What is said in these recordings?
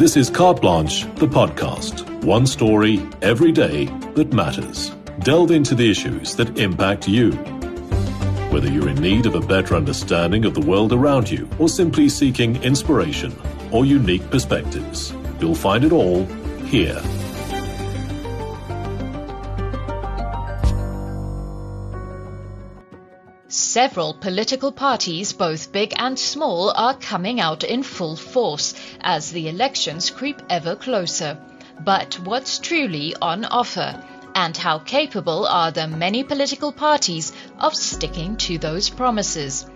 This is Carte Blanche, the podcast. One story every day that matters. Delve into the issues that impact you. Whether you're in need of a better understanding of the world around you or simply seeking inspiration or unique perspectives, you'll find it all here. Several political parties, both big and small, are coming out in full force as the elections creep ever closer. But what's truly on offer? And how capable are the many political parties of sticking to those promises?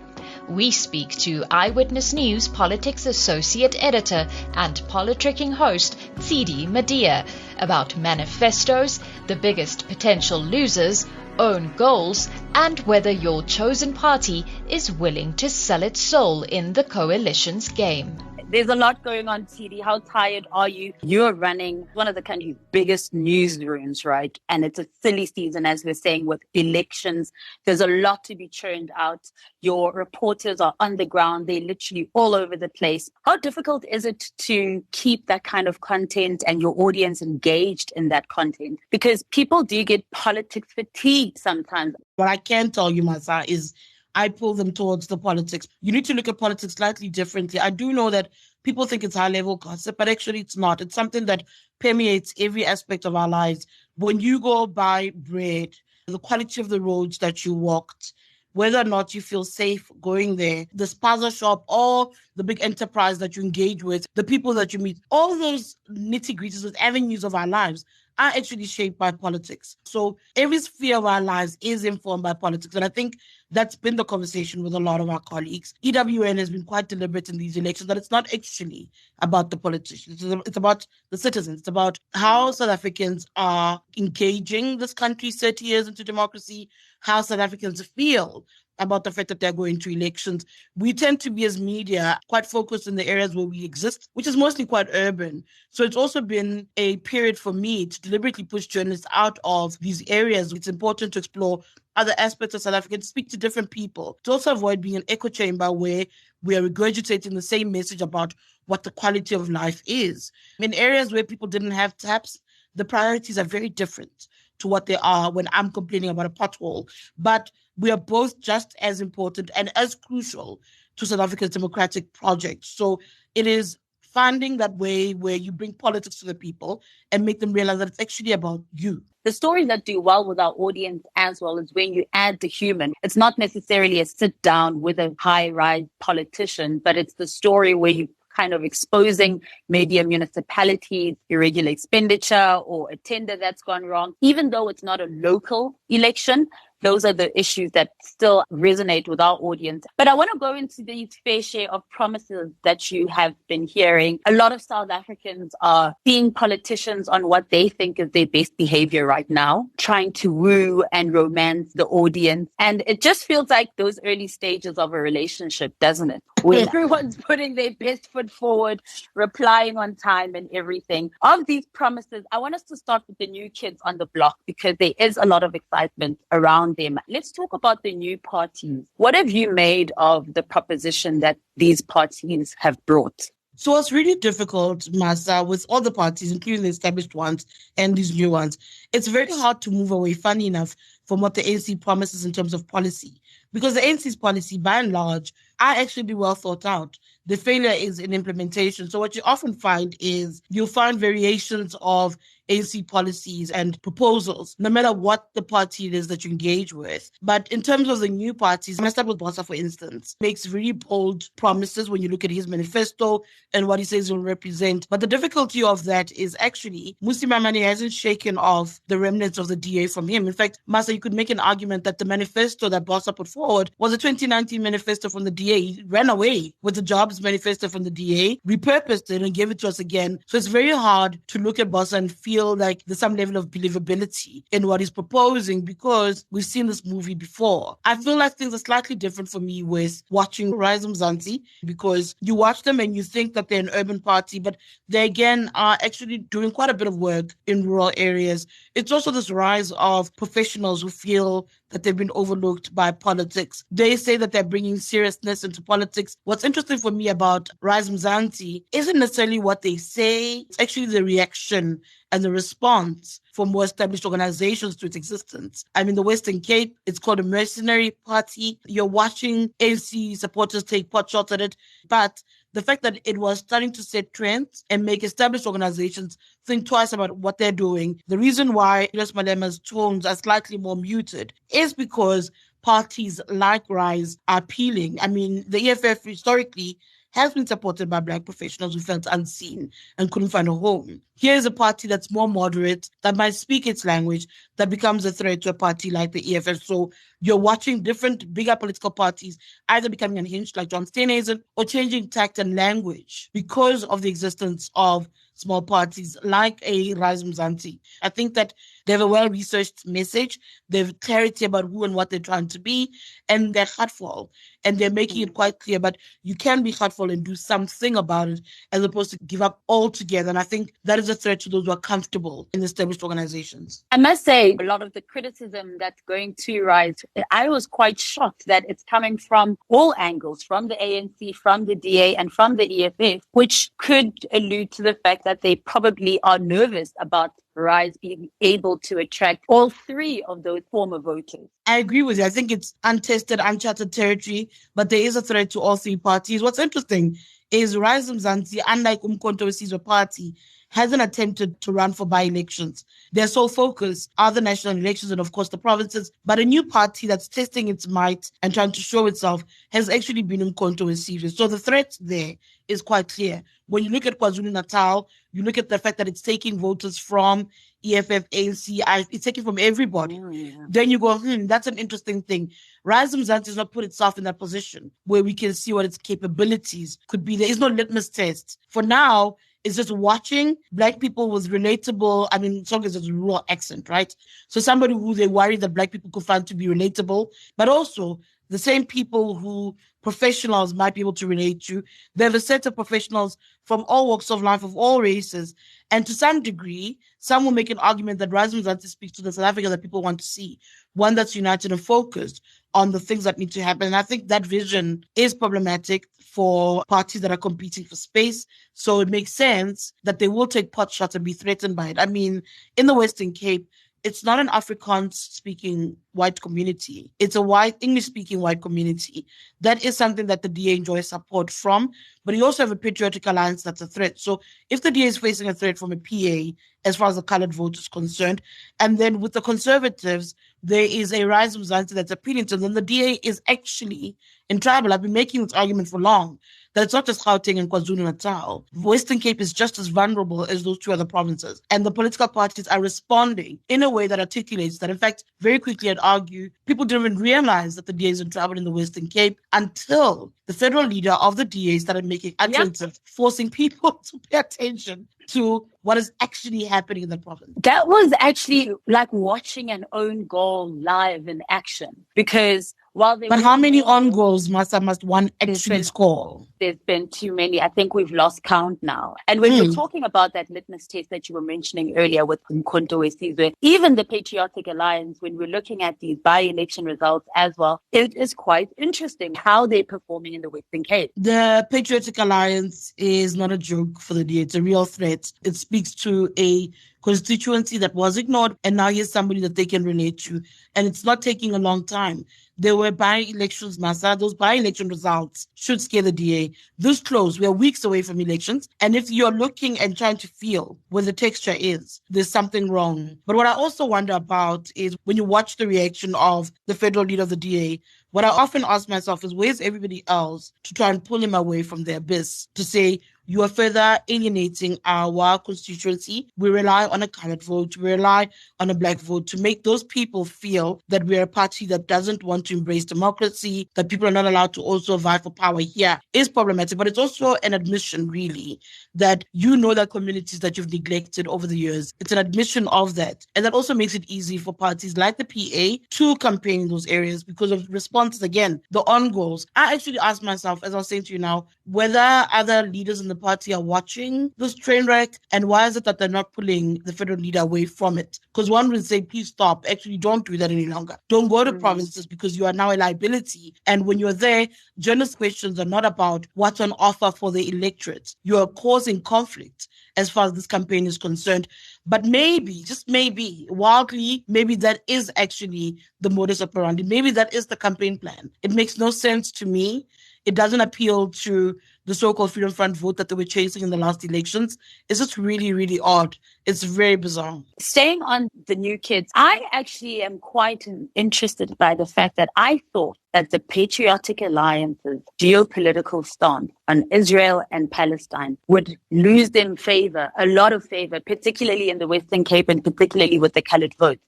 We speak to Eyewitness News Politics Associate Editor and Politricking host Tshidi Madia about manifestos, the biggest potential losers, own goals, and whether your chosen party is willing to sell its soul in the coalition's game. There's a lot going on, Tshidi. How tired are you? You're running one of the country's biggest newsrooms, right? And it's a silly season, as we're saying, with elections. There's a lot to be churned out. Your reporters are on the ground. They're literally all over the place. How difficult is it to keep that kind of content and your audience engaged in that content? Because people do get politics fatigue sometimes. What I can tell you, Masa, is I pull them towards the politics. You need to look at politics slightly differently. I do know that people think it's high-level gossip, but actually it's not. It's something that permeates every aspect of our lives. When you go buy bread, the quality of the roads that you walked, whether or not you feel safe going there, the spaza shop or the big enterprise that you engage with, the people that you meet, all those nitty-gritties, those avenues of our lives are actually shaped by politics. So every sphere of our lives is informed by politics. And I think that's been the conversation with a lot of our colleagues. EWN has been quite deliberate in these elections that it's not actually about the politicians. It's about the citizens. It's about how South Africans are engaging this country 30 years into democracy, how South Africans feel about the fact that they're going to elections. We tend to be, as media, quite focused in the areas where we exist, which is mostly quite urban. So it's also been a period for me to deliberately push journalists out of these areas. It's important to explore other aspects of South Africa, to speak to different people, to also avoid being an echo chamber where we are regurgitating the same message about what the quality of life is. In areas where people didn't have taps, the priorities are very different to what they are when I'm complaining about a pothole. But we are both just as important and as crucial to South Africa's democratic project. So it is finding that way where you bring politics to the people and make them realize that it's actually about you. The stories that do well with our audience as well is when you add the human. It's not necessarily a sit down with a high-rise politician, but it's the story where you kind of exposing maybe a municipality's irregular expenditure or a tender that's gone wrong. Even though it's not a local election, those are the issues that still resonate with our audience. But I want to go into the fair share of promises that you have been hearing. A lot of South Africans are seeing politicians on what they think is their best behavior right now, trying to woo and romance the audience. And it just feels like those early stages of a relationship, doesn't it? Where everyone's putting their best foot forward, replying on time and everything. Of these promises, I want us to start with the new kids on the block because there is a lot of excitement around them. Let's talk about the new parties. What have you made of the proposition that these parties have brought? So it's really difficult, Masa, with all the parties, including the established ones and these new ones. It's very hard to move away, funny enough, from what the ANC promises in terms of policy. Because the ANC's policy, by and large, are actually well thought out. The failure is in implementation. So what you often find is you'll find variations of ANC policies and proposals, no matter what the party it is that you engage with. But in terms of the new parties, let's start with Bossa, for instance, makes really bold promises when you look at his manifesto and what he says he'll represent. But the difficulty of that is actually Mmusi Maimane hasn't shaken off the remnants of the DA from him. In fact, Masa, you could make an argument that the manifesto that Bossa put forward was a 2019 manifesto from the DA. He ran away with the Jobs manifesto from the DA, repurposed it and gave it to us again. So it's very hard to look at Bossa and feel like there's some level of believability in what he's proposing because we've seen this movie before. I feel like things are slightly different for me with watching Rise Mzansi because you watch them and you think that they're an urban party, but they again are actually doing quite a bit of work in rural areas. It's also this rise of professionals who feel that they've been overlooked by politics. They say that they're bringing seriousness into politics. What's interesting for me about Rise Mzansi isn't necessarily what they say. It's actually the reaction and the response from more established organizations to its existence. I mean, the Western Cape, it's called a mercenary party. You're watching ANC supporters take pot shots at it, but the fact that it was starting to set trends and make established organizations think twice about what they're doing. The reason why Julius Malema's tones are slightly more muted is because parties like Rise are appealing. I mean, the EFF historically has been supported by Black professionals who felt unseen and couldn't find a home. Here's a party that's more moderate, that might speak its language, that becomes a threat to a party like the EFF. So you're watching different bigger political parties either becoming unhinged like John Steenhuisen or changing tact and language because of the existence of small parties like a Rise Mzansi. I think that they have a well-researched message. They have clarity about who and what they're trying to be, and they're heartful. And they're making it quite clear, but you can be heartful and do something about it as opposed to give up altogether. And I think that is a threat to those who are comfortable in established organizations. I must say, a lot of the criticism that's going to Rise, I was quite shocked that it's coming from all angles, from the ANC, from the DA, and from the EFF, which could allude to the fact that they probably are nervous about Rise being able to attract all three of those former voters. I agree with you. I think it's untested, uncharted territory, but there is a threat to all three parties. What's interesting is Rise Mzansi, unlike Umkhonto we Sizwe party, hasn't attempted to run for by-elections. Their sole focus are the national elections and, of course, the provinces. But a new party that's testing its might and trying to show itself has actually been Umkhonto we Sizwe. So the threat there is quite clear. When you look at KwaZulu-Natal, you look at the fact that it's taking voters from EFF, ANC, it's taking from everybody. Oh, yeah. Then you go, that's an interesting thing. Rise Mzansi has not put itself in that position where we can see what its capabilities could be. There is no litmus test. For now, it's just watching Black people with relatable, as long as it's a rural accent, right? So somebody who they worry that Black people could find to be relatable, but also the same people who professionals might be able to relate to. They have a set of professionals from all walks of life, of all races. And to some degree, some will make an argument that Rise Mzansi speaks to the South Africa that people want to see, one that's united and focused on the things that need to happen. And I think that vision is problematic for parties that are competing for space. So it makes sense that they will take pot shots and be threatened by it. I mean, in the Western Cape, it's not an Afrikaans-speaking white community. It's a white, English-speaking white community. That is something that the DA enjoys support from, but you also have a patriotic alliance that's a threat. So if the DA is facing a threat from a PA, as far as the colored vote is concerned, and then with the Conservatives, there is a Rise Mzansi that's appealing to them, the DA is actually in trouble. I've been making this argument for long, that it's not just Gauteng and KwaZulu-Natal. Western Cape is just as vulnerable as those two other provinces. And the political parties are responding in a way that articulates that. In fact, very quickly I'd argue, people didn't even realize that the DA is in trouble in the Western Cape until the federal leader of the DA started making utterances, forcing people to pay attention to what is actually happening in the province. That was actually like watching an own goal live in action, because but how many on goals must one actually score? There's been too many. I think we've lost count now. And when you're talking about that litmus test that you were mentioning earlier with Umkhonto we Sizwe, even the Patriotic Alliance, when we're looking at these by-election results as well, it is quite interesting how they're performing in the Western Cape. The Patriotic Alliance is not a joke for the DA. It's a real threat. It speaks to a constituency that was ignored, and now here's somebody that they can relate to. And it's not taking a long time. There were by-elections, Masa. Those by-election results should scare the DA. This close, we are weeks away from elections. And if you're looking and trying to feel where the texture is, there's something wrong. But what I also wonder about is when you watch the reaction of the federal leader of the DA, what I often ask myself is, where's everybody else to try and pull him away from the abyss, to say, you are further alienating our constituency. We rely on a colored vote. We rely on a Black vote to make those people feel that we're a party that doesn't want to embrace democracy, that people are not allowed to also vie for power here is problematic. But it's also an admission, really, that you know that communities that you've neglected over the years. It's an admission of that. And that also makes it easy for parties like the PA to campaign in those areas because of responses, again, the on goals. I actually asked myself, as I was saying to you now, whether other leaders in the party are watching this train wreck? And why is it that they're not pulling the federal leader away from it? Because one would say, please stop. Actually, don't do that any longer. Don't go to provinces because you are now a liability. And when you're there, journalist questions are not about what's on offer for the electorate. You are causing conflict as far as this campaign is concerned. But maybe, just maybe, wildly, maybe that is actually the modus operandi. Maybe that is the campaign plan. It makes no sense to me. It doesn't appeal to the so-called Freedom Front vote that they were chasing in the last elections. It's just really, really odd. It's very bizarre. Staying on the new kids, I actually am quite interested by the fact that I thought that the Patriotic Alliance's geopolitical stance on Israel and Palestine would lose them favor, a lot of favor, particularly in the Western Cape and particularly with the colored vote.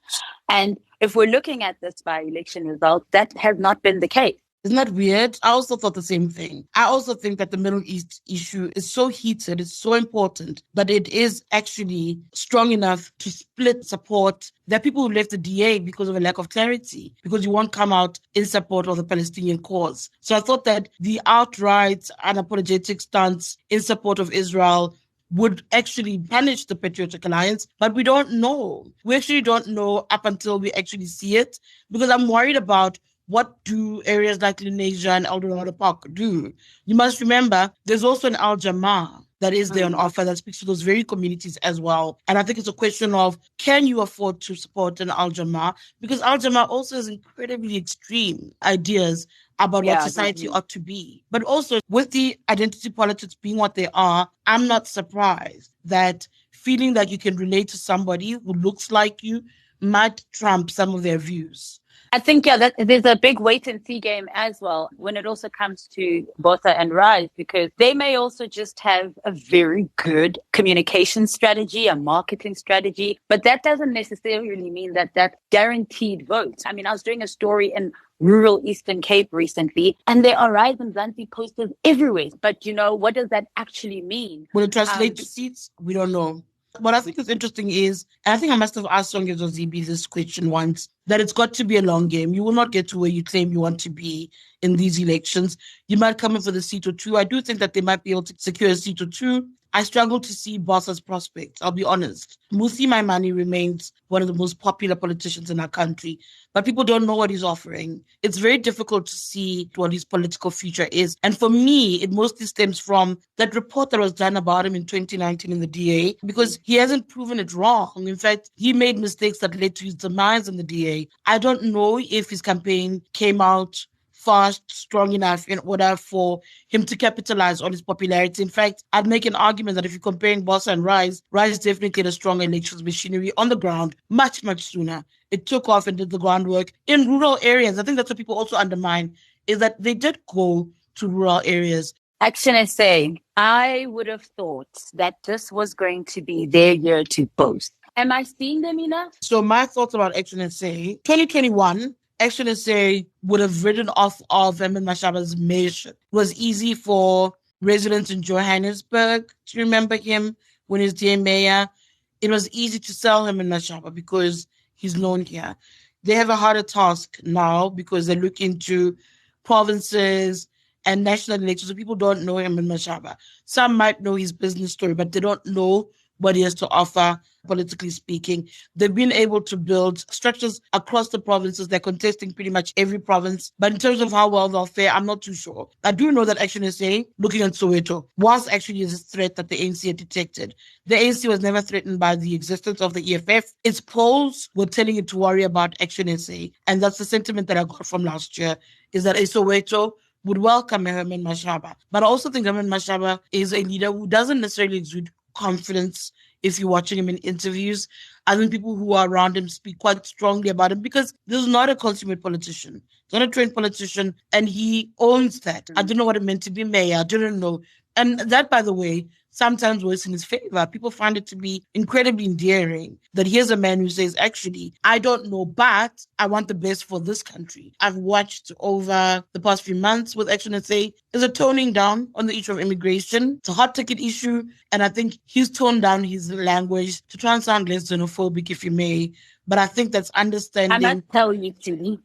And if we're looking at this by-election result, that has not been the case. Isn't that weird? I also thought the same thing. I also think that the Middle East issue is so heated, it's so important that it is actually strong enough to split support. There are people who left the DA because of a lack of clarity, because you won't come out in support of the Palestinian cause. So I thought that the outright unapologetic stance in support of Israel would actually punish the Patriotic Alliance, but we don't know. We actually don't know up until we actually see it, because I'm worried about what do areas like Lenasia and Eldorado Park do? You must remember, there's also an Al Jamaa that is there on offer that speaks to those very communities as well. And I think it's a question of, can you afford to support an Al Jamaa? Because Al Jamaa also has incredibly extreme ideas about what society ought to be. But also, with the identity politics being what they are, I'm not surprised that feeling that you can relate to somebody who looks like you might trump some of their views. I think, that there's a big wait and see game as well when it also comes to Botha and Rise, because they may also just have a very good communication strategy, a marketing strategy, but that doesn't necessarily mean that that's guaranteed votes. I mean, I was doing a story in rural Eastern Cape recently, and there are Rise and Zanti posters everywhere. But, what does that actually mean? Will it translate to seats? We don't know. What I think is interesting is, and I think I must have asked Songezo Zibi this question once, that it's got to be a long game. You will not get to where you claim you want to be in these elections. You might come in for the seat or two. I do think that they might be able to secure a seat or two. I struggle to see Botha's prospects, I'll be honest. Musi Maimane remains one of the most popular politicians in our country, but people don't know what he's offering. It's very difficult to see what his political future is. And for me, it mostly stems from that report that was done about him in 2019 in the DA, because he hasn't proven it wrong. In fact, he made mistakes that led to his demise in the DA. I don't know if his campaign came out fast, strong enough in order for him to capitalize on his popularity. In fact, I'd make an argument that if you're comparing Botha and Rise definitely had a strong elections machinery on the ground much, much sooner. It took off and did the groundwork in rural areas. I think that's what people also undermine, is that they did go to rural areas. Action SA, I would have thought that this was going to be their year to boast. Am I seeing them enough? So my thoughts about Action SA, 2021, Action SA would have ridden off of Herman Mashaba's mayorship. It was easy for residents in Johannesburg to remember him when he was DA mayor. It was easy to sell him in Mashaba because he's known here. They have a harder task now because they look into provinces and national elections. So people don't know him in Mashaba. Some might know his business story, but they don't know what he has to offer, politically speaking. They've been able to build structures across the provinces. They're contesting pretty much every province. But in terms of how well they'll fare, I'm not too sure. I do know that Action SA, looking at Soweto, was actually a threat that the ANC had detected. The ANC was never threatened by the existence of the EFF. Its polls were telling it to worry about Action SA. And that's the sentiment that I got from last year, is that Soweto would welcome Herman Mashaba. But I also think Herman Mashaba is a leader who doesn't necessarily exude confidence if you're watching him in interviews. I think people who are around him speak quite strongly about him because this is not a consummate politician. He's not a trained politician, and he owns that. I don't know what it meant to be mayor. I didn't know. And that, by the way, sometimes works in his favor. People find it to be incredibly endearing that here's a man who says, actually, I don't know, but I want the best for this country. I've watched over the past few months with Action SA, is a toning down on the issue of immigration. It's a hot ticket issue. And I think he's toned down his language to try and sound less xenophobic, if you may. But I think that's understanding. I must tell you, Tshidi,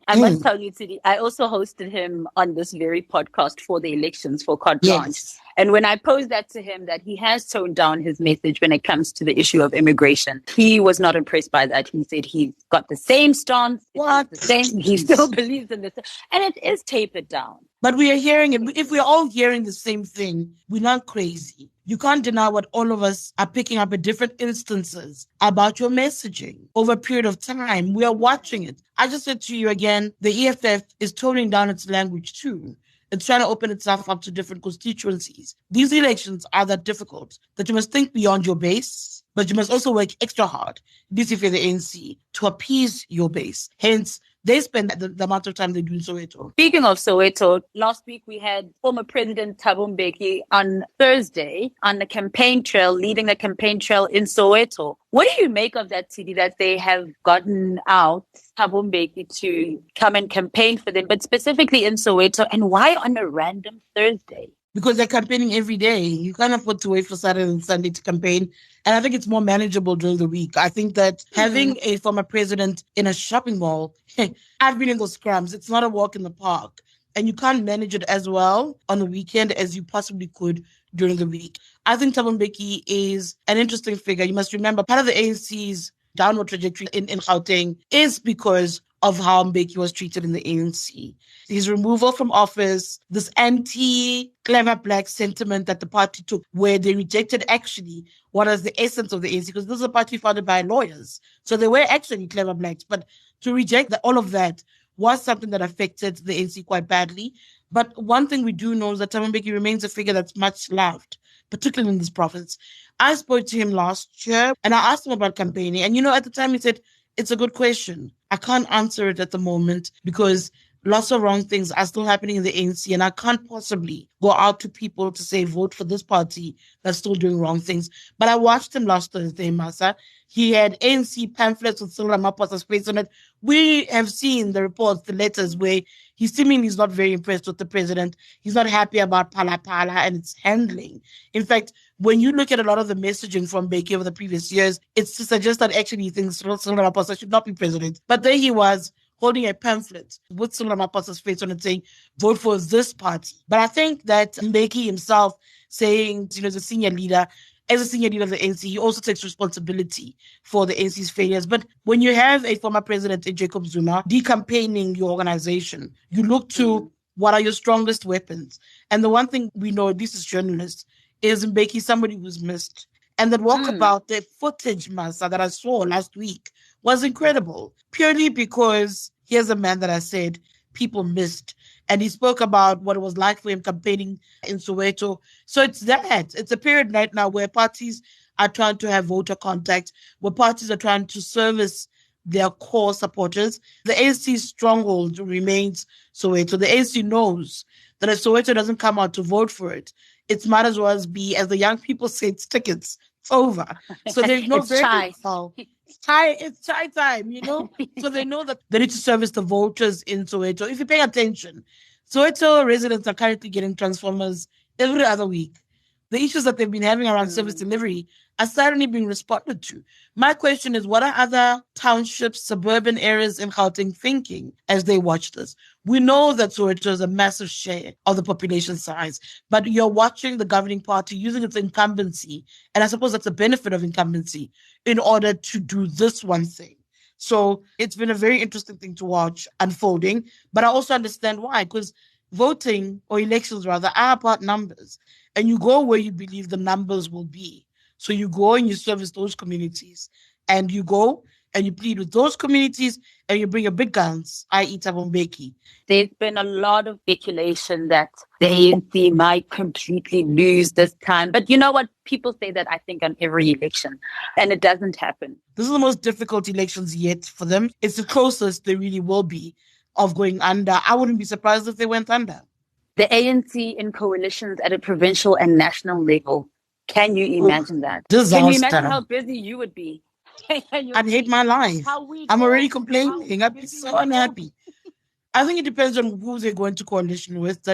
I also hosted him on this very podcast for the elections for Carte. Yes. And when I posed that to him, that he has toned down his message when it comes to the issue of immigration, he was not impressed by that. He said he's got the same stance. What? The same. He still believes in this. And it is tapered down. But we are hearing it. If we're all hearing the same thing, we're not crazy. You can't deny what all of us are picking up at different instances about your messaging over a period of time. We are watching it. I just said to you again, the EFF is toning down its language too. It's trying to open itself up to different constituencies. These elections are that difficult that you must think beyond your base, but you must also work extra hard, this if you're the ANC, to appease your base. Hence, they spend the amount of time they do in Soweto. Speaking of Soweto, last week we had former President Thabo Mbeki on Thursday on the campaign trail, leading the campaign trail in Soweto. What do you make of that, Tshidi, that they have gotten out Thabo Mbeki to come and campaign for them, but specifically in Soweto, and why on a random Thursday? Because they're campaigning every day. You can't afford to wait for Saturday and Sunday to campaign. And I think it's more manageable during the week. I think that having a former president in a shopping mall, I've been in those scrums. It's not a walk in the park. And you can't manage it as well on the weekend as you possibly could during the week. I think Thabo Mbeki is an interesting figure. You must remember, part of the ANC's downward trajectory in Gauteng is because of how Mbeki was treated in the ANC. His removal from office, this anti-clever black sentiment that the party took, where they rejected actually what is the essence of the ANC, because this is a party founded by lawyers. So they were actually clever blacks, but to reject all of that was something that affected the ANC quite badly. But one thing we do know is that Thabo Mbeki remains a figure that's much loved, particularly in this province. I spoke to him last year and I asked him about campaigning. And, at the time he said, it's a good question. I can't answer it at the moment because lots of wrong things are still happening in the ANC, and I can't possibly go out to people to say, vote for this party that's still doing wrong things. But I watched him last Thursday, Masa. He had ANC pamphlets with Cyril Ramaphosa's face on it. We have seen the reports, the letters where he seemingly is not very impressed with the president. He's not happy about Phala Phala and its handling. In fact, when you look at a lot of the messaging from Mbeki over the previous years, it's to suggest that actually he thinks Cyril Ramaphosa should not be president. But there he was, holding a pamphlet with Cyril Ramaphosa's face on it saying, vote for this party. But I think that Mbeki himself saying, as a senior leader of the ANC, he also takes responsibility for the ANC's failures. But when you have a former president, Jacob Zuma, decampaigning your organization, you look to what are your strongest weapons. And the one thing we know, this is journalists, is Mbeki somebody who's missed. And that walkabout, the footage, Masa, that I saw last week was incredible, purely because here's a man that I said people missed. And he spoke about what it was like for him campaigning in Soweto. So it's that. It's a period right now where parties are trying to have voter contact, where parties are trying to service their core supporters. The ANC's stronghold remains Soweto. The ANC knows that if Soweto doesn't come out to vote for it, it might as well be, as the young people say, it's tickets. It's over. So there's no it's chai time, So they know that they need to service the voters in Soweto. If you pay attention, Soweto residents are currently getting transformers every other week. The issues that they've been having around service delivery are suddenly being responded to. My question is, what are other townships, suburban areas in Gauteng thinking as they watch this? We know that Soweto is a massive share of the population size, but you're watching the governing party using its incumbency, and I suppose that's the benefit of incumbency, in order to do this one thing. So it's been a very interesting thing to watch unfolding, but I also understand why, because voting, or elections rather, are about numbers, and you go where you believe the numbers will be. So you go and you service those communities, and you go and you plead with those communities, and you bring your big guns, i.e. Thabo Mbeki. There's been a lot of speculation that the ANC might completely lose this time. But you know what? People say that, I think, on every election, and it doesn't happen. This is the most difficult elections yet for them. It's the closest they really will be of going under. I wouldn't be surprised if they went under. The ANC in coalitions at a provincial and national level Can you imagine that? Disaster. Can you imagine how busy you would be? I'd hate my life. I'm already complaining. I'd be so unhappy. I think it depends on who they're going to coalition with.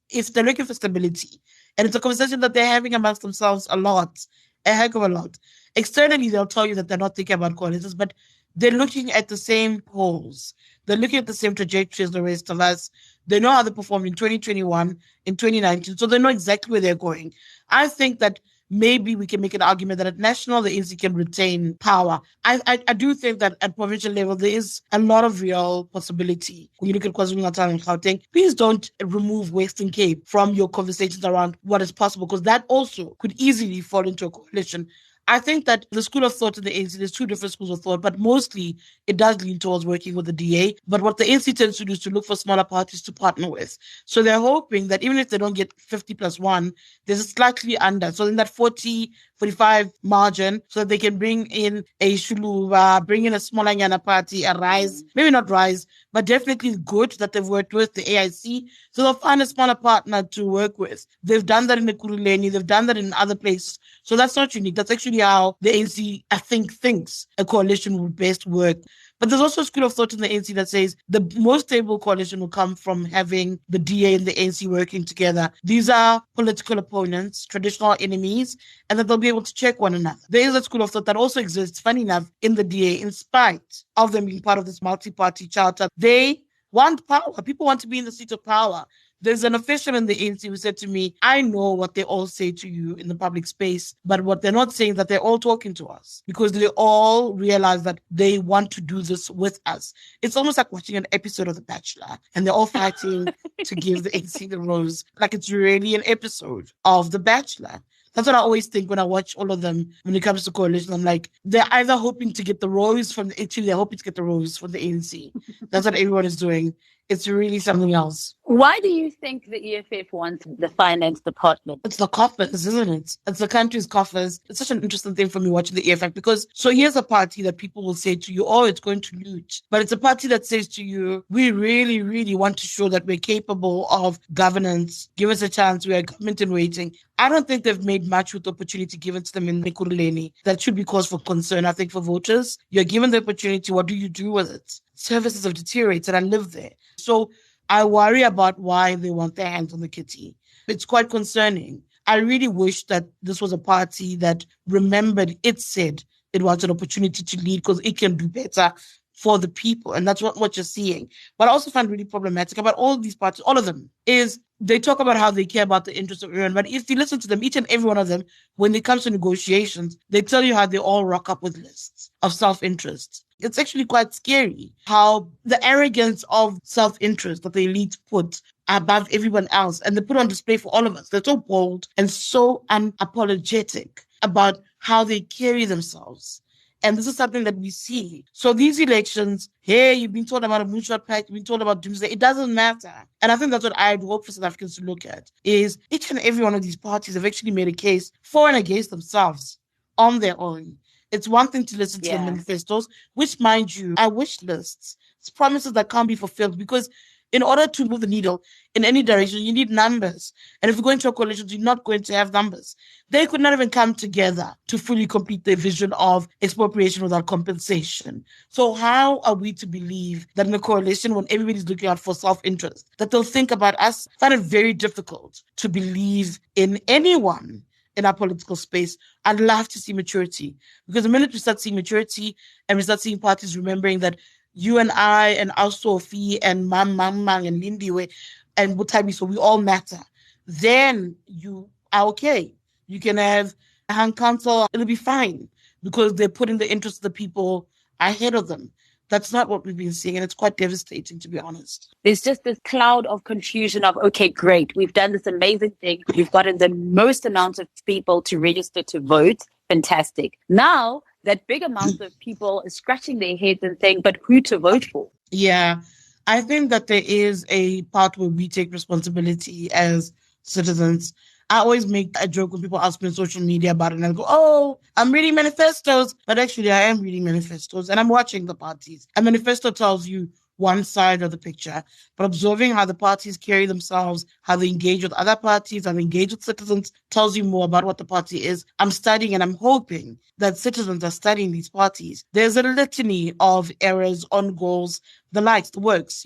If they're looking for stability, and it's a conversation that they're having amongst themselves a heck of a lot. Externally, they'll tell you that they're not thinking about coalitions, but they're looking at the same polls. They're looking at the same trajectory as the rest of us. They know how they performed in 2021, in 2019, so they know exactly where they're going. I think that maybe we can make an argument that at national, the ANC can retain power. I do think that at provincial level, there is a lot of real possibility. When you look at KwaZulu-Natal and Gauteng, please don't remove Western Cape from your conversations around what is possible, because that also could easily fall into a coalition. I think that the school of thought in the ANC, there's two different schools of thought, but mostly it does lean towards working with the DA. But what the ANC tends to do is to look for smaller parties to partner with. So they're hoping that even if they don't get 50 plus 1, there's a slightly under. So in that 40, 45 margin, so that they can bring in a Shuluva, bring in a smaller Nyana party, a Rise, maybe not Rise, but definitely good that they've worked with, the AIC. So they'll find a smaller partner to work with. They've done that in the Kuruleni, they've done that in other places. So that's not unique. That's actually how the ANC, I think, thinks a coalition would best work. But there's also a school of thought in the ANC that says the most stable coalition will come from having the DA and the ANC working together. These are political opponents, traditional enemies, and that they'll be able to check one another. There is a school of thought that also exists, funny enough, in the DA, in spite of them being part of this multi-party charter. They want power. People want to be in the seat of power. There's an official in the ANC who said to me, I know what they all say to you in the public space, but what they're not saying is that they're all talking to us because they all realize that they want to do this with us. It's almost like watching an episode of The Bachelor and they're all fighting to give the ANC the rose. Like it's really an episode of The Bachelor. That's what I always think when I watch all of them when it comes to coalition. I'm like, they're either hoping to get the rose from the actually they're hoping to get the rose from the ANC. That's what everyone is doing. It's really something else. Why do you think the EFF wants the finance department? It's the coffers, isn't it? It's the country's coffers. It's such an interesting thing for me watching the EFF because so here's a party that people will say to you, oh, it's going to loot. But it's a party that says to you, we really, really want to show that we're capable of governance. Give us a chance. We are government in waiting. I don't think they've made much with the opportunity given to them in Ekurhuleni. That should be cause for concern, I think, for voters. You're given the opportunity. What do you do with it? Services have deteriorated. I live there. So I worry about why they want their hands on the kitty. It's quite concerning. I really wish that this was a party that remembered it said it wants an opportunity to lead because it can do better for the people. And that's what you're seeing. What I also find really problematic about all these parties, all of them, is they talk about how they care about the interests of everyone. But if you listen to them, each and every one of them, when it comes to negotiations, they tell you how they all rock up with lists of self-interest. It's actually quite scary how the arrogance of self-interest that the elite put above everyone else and they put on display for all of us. They're so bold and so unapologetic about how they carry themselves. And this is something that we see. So these elections, hey, you've been told about a moonshot pact, you've been told about doomsday. It doesn't matter. And I think that's what I'd hope for South Africans to look at, is each and every one of these parties have actually made a case for and against themselves on their own. It's one thing to listen to the manifestos, which, mind you, are wish lists. It's promises that can't be fulfilled because in order to move the needle in any direction, you need numbers. And if you're going to a coalition, you're not going to have numbers. They could not even come together to fully complete their vision of expropriation without compensation. So how are we to believe that in a coalition, when everybody's looking out for self-interest, that they'll think about us? I find it very difficult to believe in anyone in our political space. I'd love to see maturity. Because the minute we start seeing maturity and we start seeing parties remembering that you and I and our Sophie and Mang and Lindiwe and Butabi, so we all matter, then you are okay. You can have a hang council, it'll be fine because they're putting the interests of the people ahead of them. That's not what we've been seeing, and it's quite devastating, to be honest. There's just this cloud of confusion of, okay, great, we've done this amazing thing. We've gotten the most amount of people to register to vote. Fantastic. Now, that big amount of people is scratching their heads and saying, but who to vote for? Yeah, I think that there is a part where we take responsibility as citizens. I always make a joke when people ask me on social media about it and I go, oh, I'm reading manifestos. But actually, I am reading manifestos and I'm watching the parties. A manifesto tells you one side of the picture, but observing how the parties carry themselves, how they engage with other parties, how they engage with citizens, tells you more about what the party is. I'm studying and I'm hoping that citizens are studying these parties. There's a litany of errors on goals, the likes, the works,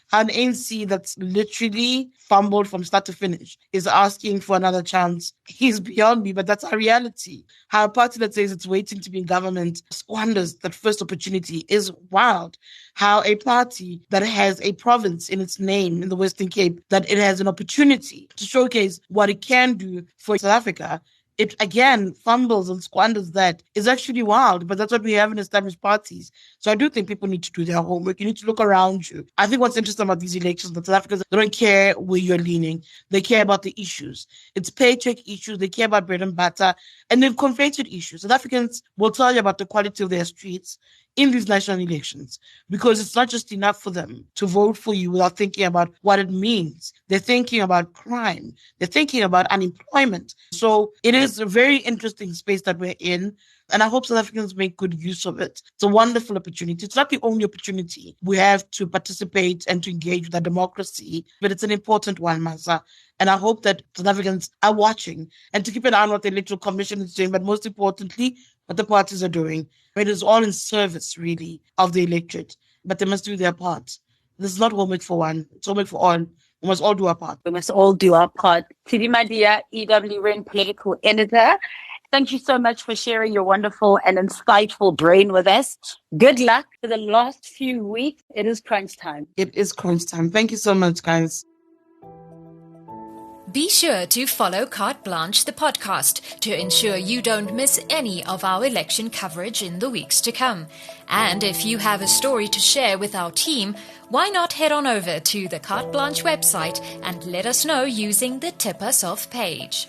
how an ANC that's literally fumbled from start to finish is asking for another chance. He's beyond me, but that's our reality. How a party that says it's waiting to be in government squanders that first opportunity is wild. How a party that has a province in its name in the Western Cape, that it has an opportunity to showcase what it can do for South Africa, it again fumbles and squanders that is actually wild, but that's what we have in established parties. So I do think people need to do their homework. You need to look around you. I think what's interesting about these elections, that South Africans, they don't care where you're leaning. They care about the issues. It's paycheck issues. They care about bread and butter. And they've conflated issues. South Africans will tell you about the quality of their streets in these national elections, because it's not just enough for them to vote for you without thinking about what it means. They're thinking about crime. They're thinking about unemployment. So it is a very interesting space that we're in. And I hope South Africans make good use of it. It's a wonderful opportunity. It's not the only opportunity we have to participate and to engage with our democracy, but it's an important one, Masa. And I hope that South Africans are watching and to keep an eye on what the Electoral Commission is doing, but most importantly, what the parties are doing. It is all in service, really, of the electorate, but they must do their part. This is not homework for one. It's homework for all. We must all do our part. We must all do our part. Tshidi Madia, EWRN political editor. Thank you so much for sharing your wonderful and insightful brain with us. Good luck for the last few weeks. It is crunch time. It is crunch time. Thank you so much, guys. Be sure to follow Carte Blanche, the podcast, to ensure you don't miss any of our election coverage in the weeks to come. And if you have a story to share with our team, why not head on over to the Carte Blanche website and let us know using the Tip Us Off page.